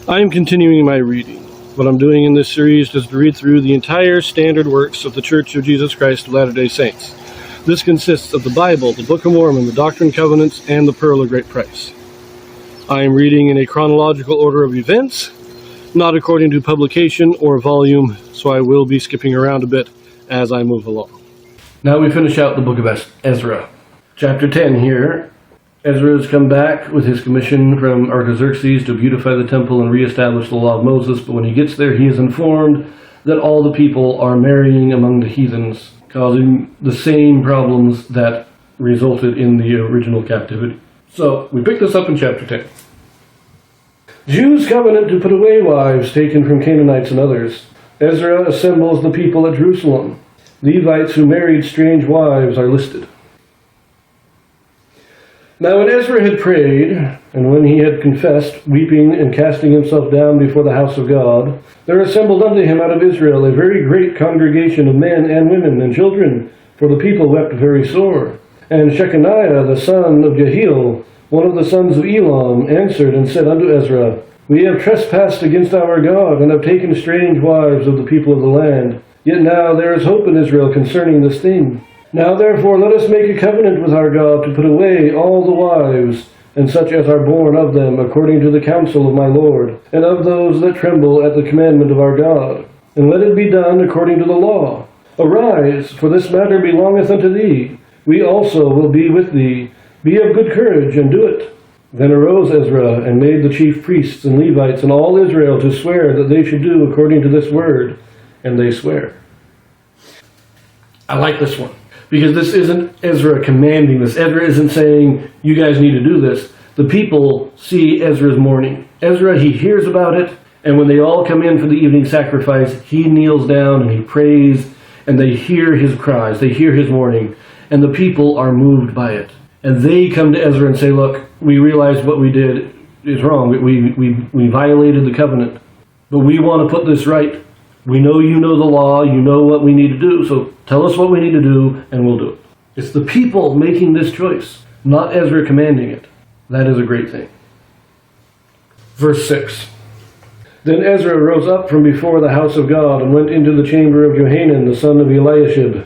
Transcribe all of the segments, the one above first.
I am continuing my reading. What I'm doing in this series is to read through the entire standard works of the Church of Jesus Christ of Latter-day Saints. This consists of the Bible, the Book of Mormon, the Doctrine and Covenants, and the Pearl of Great Price. I am reading in a chronological order of events, not according to publication or volume, so I will be skipping around a bit as I move along. Now we finish out the book of Ezra. Chapter 10 here. Ezra has come back with his commission from Artaxerxes to beautify the temple and reestablish the law of Moses, but when he gets there, he is informed that all the people are marrying among the heathens, causing the same problems that resulted in the original captivity. So, we pick this up in chapter 10. Jews covenant to put away wives taken from Canaanites and others. Ezra assembles the people at Jerusalem. Levites who married strange wives are listed. Now when Ezra had prayed, and when he had confessed, weeping and casting himself down before the house of God, there assembled unto him out of Israel a very great congregation of men and women and children, for the people wept very sore. And Shechaniah the son of Jehiel, one of the sons of Elam, answered and said unto Ezra, We have trespassed against our God, and have taken strange wives of the people of the land. Yet now there is hope in Israel concerning this thing. Now therefore let us make a covenant with our God to put away all the wives, and such as are born of them, according to the counsel of my Lord, and of those that tremble at the commandment of our God. And let it be done according to the law. Arise, for this matter belongeth unto thee. We also will be with thee. Be of good courage, and do it. Then arose Ezra, and made the chief priests and Levites and all Israel to swear that they should do according to this word. And they swear. I like this one. Because this isn't Ezra commanding this. Ezra isn't saying, you guys need to do this. The people see Ezra's mourning. Ezra, he hears about it, and when they all come in for the evening sacrifice, he kneels down and he prays, and they hear his cries, they hear his mourning, and the people are moved by it. And they come to Ezra and say, look, we realize what we did is wrong. We violated the covenant, but we want to put this right. We know you know the law, you know what we need to do, so tell us what we need to do, and we'll do it. It's the people making this choice, not Ezra commanding it. That is a great thing. Verse 6. Then Ezra rose up from before the house of God, and went into the chamber of Johanan, the son of Eliashib.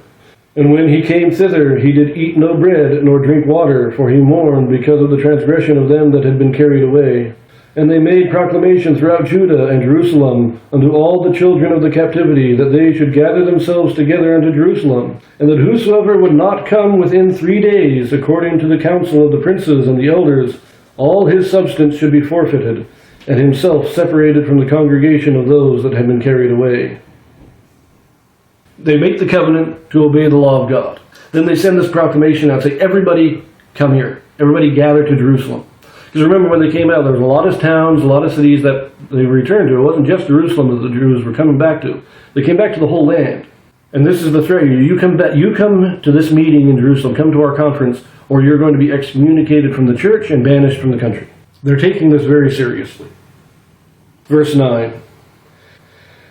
And when he came thither, he did eat no bread, nor drink water, for he mourned because of the transgression of them that had been carried away. And they made proclamation throughout Judah and Jerusalem unto all the children of the captivity, that they should gather themselves together unto Jerusalem, and that whosoever would not come within 3 days, according to the counsel of the princes and the elders, all his substance should be forfeited, and himself separated from the congregation of those that had been carried away. They make the covenant to obey the law of God. Then they send this proclamation out, say, everybody come here. Everybody gather to Jerusalem. Because remember, when they came out, there was a lot of towns, a lot of cities that they returned to. It wasn't just Jerusalem that the Jews were coming back to. They came back to the whole land. And this is the threat. You come to this meeting in Jerusalem, come to our conference, or you're going to be excommunicated from the church and banished from the country. They're taking this very seriously. Verse 9.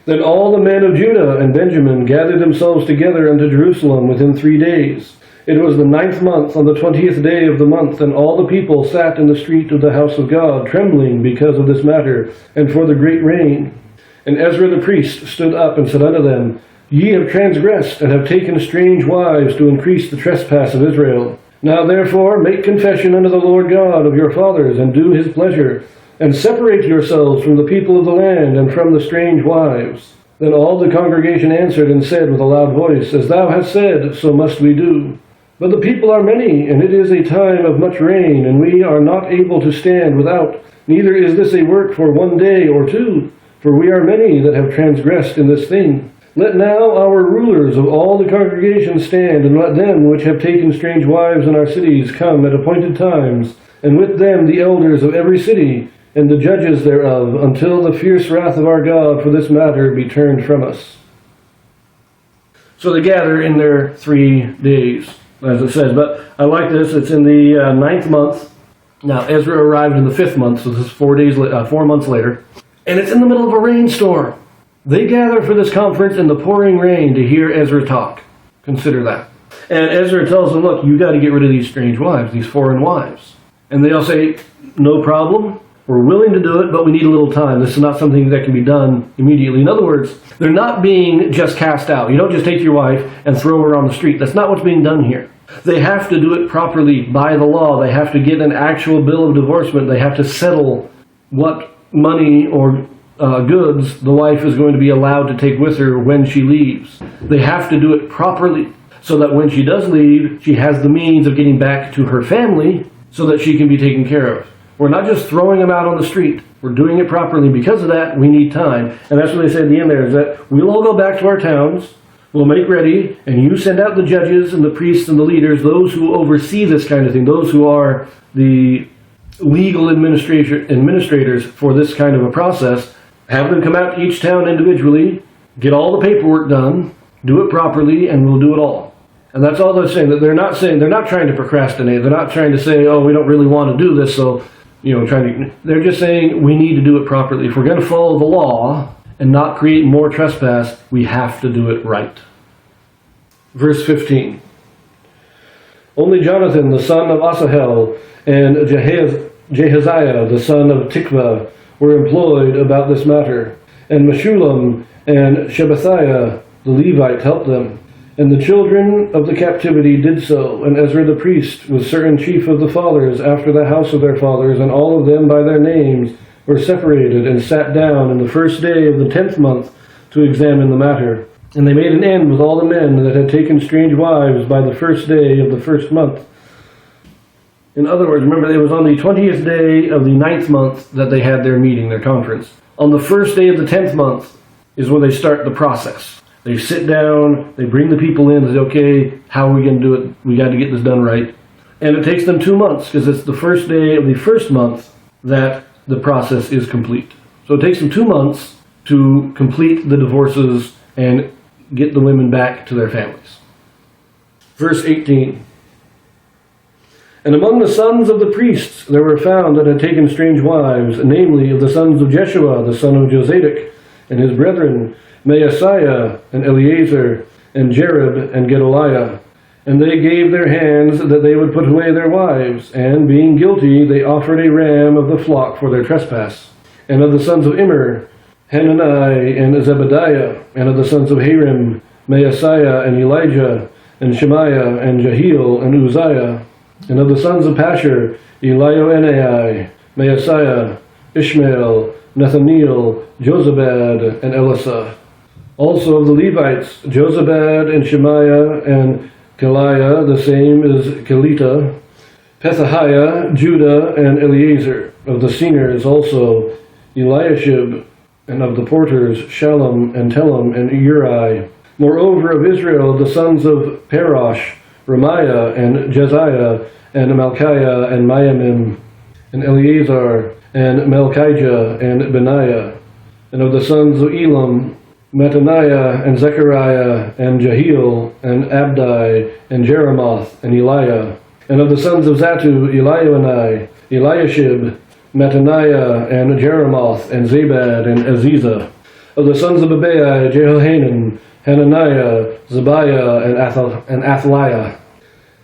Then all the men of Judah and Benjamin gathered themselves together unto Jerusalem within 3 days. It was the 9th month, on the 20th day of the month, and all the people sat in the street of the house of God, trembling because of this matter, and for the great rain. And Ezra the priest stood up and said unto them, Ye have transgressed, and have taken strange wives to increase the trespass of Israel. Now therefore make confession unto the Lord God of your fathers, and do his pleasure, and separate yourselves from the people of the land, and from the strange wives. Then all the congregation answered and said with a loud voice, As thou hast said, so must we do. But the people are many, and it is a time of much rain, and we are not able to stand without. Neither is this a work for 1 day or 2, for we are many that have transgressed in this thing. Let now our rulers of all the congregation stand, and let them which have taken strange wives in our cities come at appointed times, and with them the elders of every city, and the judges thereof, until the fierce wrath of our God for this matter be turned from us. So they gather in their 3 days. As it says, but I like this. It's in the 9th month. Now Ezra arrived in the 5th month, so this is 4 months later, and it's in the middle of a rainstorm. They gather for this conference in the pouring rain to hear Ezra talk. Consider that. And Ezra tells them, look, you got to get rid of these strange wives, these foreign wives. And they all say, no problem. We're willing to do it, but we need a little time. This is not something that can be done immediately. In other words, they're not being just cast out. You don't just take your wife and throw her on the street. That's not what's being done here. They have to do it properly by the law. They have to get an actual bill of divorcement. They have to settle what money or goods the wife is going to be allowed to take with her when she leaves. They have to do it properly so that when she does leave, she has the means of getting back to her family so that she can be taken care of. We're not just throwing them out on the street. We're doing it properly. Because of that, we need time. And that's what they say at the end there, is that we'll all go back to our towns, we'll make ready, and you send out the judges and the priests and the leaders, those who oversee this kind of thing, those who are the legal administrators for this kind of a process. Have them come out to each town individually, get all the paperwork done, do it properly, and we'll do it all. And that's all they're saying. That they're not trying to procrastinate. They're not trying to say, oh, we don't really want to do this, so they're just saying we need to do it properly. If we're going to follow the law and not create more trespass, we have to do it right. Verse 15. Only Jonathan, the son of Asahel, and Jehaziah, the son of Tikvah, were employed about this matter. And Meshullam and Shabbathiah, the Levite, helped them. And the children of the captivity did so, and Ezra the priest, with certain chief of the fathers, after the house of their fathers, and all of them by their names, were separated, and sat down in the first day of the 10th month to examine the matter. And they made an end with all the men that had taken strange wives by the first day of the first month. In other words, remember, it was on the 20th day of the 9th month that they had their meeting, their conference. On the first day of the 10th month is when they start the process. They sit down, they bring the people in, and say, okay, how are we going to do it? We got to get this done right. And it takes them 2 months, because it's the first day of the first month that the process is complete. So it takes them 2 months to complete the divorces and get the women back to their families. Verse 18. And among the sons of the priests there were found that had taken strange wives, namely of the sons of Jeshua, the son of Jozadak, and his brethren, Maaseiah, and Eleazar, and Jerib, and Gedaliah. And they gave their hands that they would put away their wives, and being guilty, they offered a ram of the flock for their trespass. And of the sons of Immer, Hanani, and Zebediah, and of the sons of Harim, Maaseiah, and Elijah, and Shemaiah, and Jehiel, and Uzziah. And of the sons of Pashur, Elioenai, Maaseiah, Ishmael, Nathaniel, Jozabad, and Elisah. Also of the Levites, Jozabad, and Shemaiah, and Keliah, the same is Kelita, Pethahiah, Judah, and Eleazar. Of the singers also, Eliashib, and of the porters, Shallum, and Telem, and Uri. Moreover of Israel, the sons of Parosh, Ramiah, and Jeziah, and Malchiah, and Mayamim, and Eleazar, and Melchijah, and Benaiah. And of the sons of Elam, Mattaniah, and Zechariah, and Jehiel, and Abdi, and Jeremoth, and Eliah. And of the sons of Zatu, Elioenai, Eliashib, Mattaniah, and Jeremoth, and Zabad, and Aziza. Of the sons of Abai, Jehohanan, Hananiah, Zabiah, and Athaliah.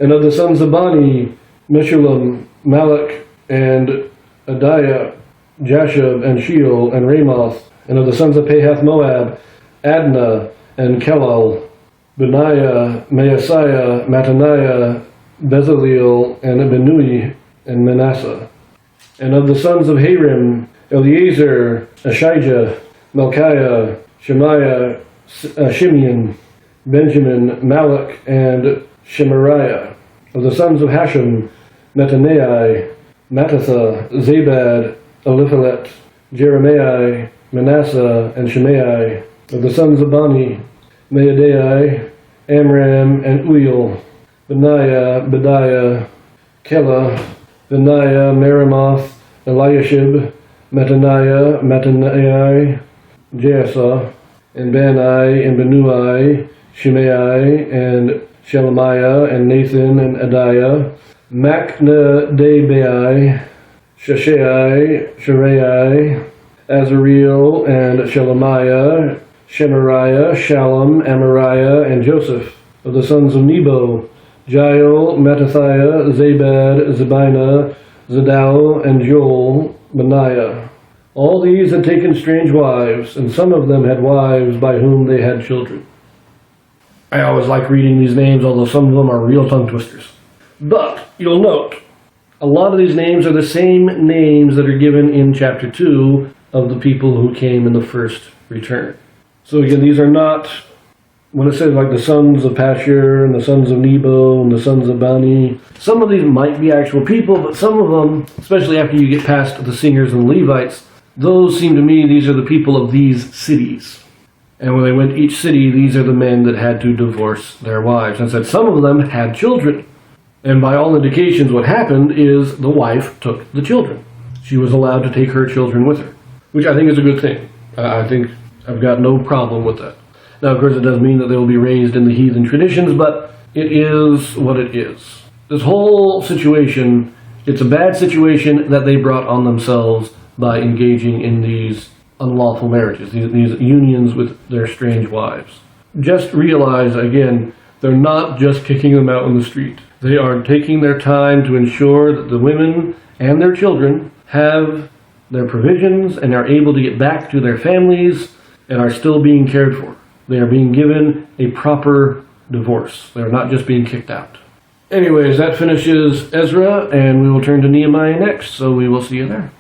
And of the sons of Bani, Meshullam, Malach, and Adiah, Jashub, and Sheol, and Ramoth. And of the sons of Pahath Moab, Adnah, and Kelal, Benaiah, Maaseiah, Mattaniah, Bezaleel, and Benui, and Manasseh. And of the sons of Harim, Eleazar, Ashijah, Melchiah, Shemaiah, Shimeon, Benjamin, Malach, and Shemariah. Of the sons of Hashem, Mattaniah, Mattatha, Zabad, Eliphalet, Jeremiah, Manasseh, and Shimei. Of the sons of Bani, Maadai, Amram, and Uiel, Benaiah, Bediah, Kela, Benaiah, Meremoth, Eliashib, Mattaniah, Jaasah, and Bani, and Benui, Shimei, and Shelemiah, and Nathan, and Adiah, Macnadebai, Shashai, Sharai, Azareel, and Shelemiah, Shemariah, Shallum, Amariah, and Joseph. Of the sons of Nebo, Jael, Mattathiah, Zabad, Zabina, Zadal, and Joel, Benaiah. All these had taken strange wives, and some of them had wives by whom they had children. I always like reading these names, although some of them are real tongue twisters. But you'll note, a lot of these names are the same names that are given in chapter 2 of the people who came in the first return. So again, these are not, when it says like the sons of Pashur and the sons of Nebo and the sons of Bani, some of these might be actual people, but some of them, especially after you get past the singers and Levites, those seem to me these are the people of these cities. And when they went to each city, these are the men that had to divorce their wives. And said some of them had children. And by all indications, what happened is the wife took the children. She was allowed to take her children with her, which I think is a good thing. I think I've got no problem with that. Now, of course, it does mean that they will be raised in the heathen traditions, but it is what it is. This whole situation, it's a bad situation that they brought on themselves by engaging in these unlawful marriages, these unions with their strange wives. Just realize, again, they're not just kicking them out in the street. They are taking their time to ensure that the women and their children have their provisions and are able to get back to their families and are still being cared for. They are being given a proper divorce. They're not just being kicked out. Anyways, that finishes Ezra, and we will turn to Nehemiah next, so we will see you there.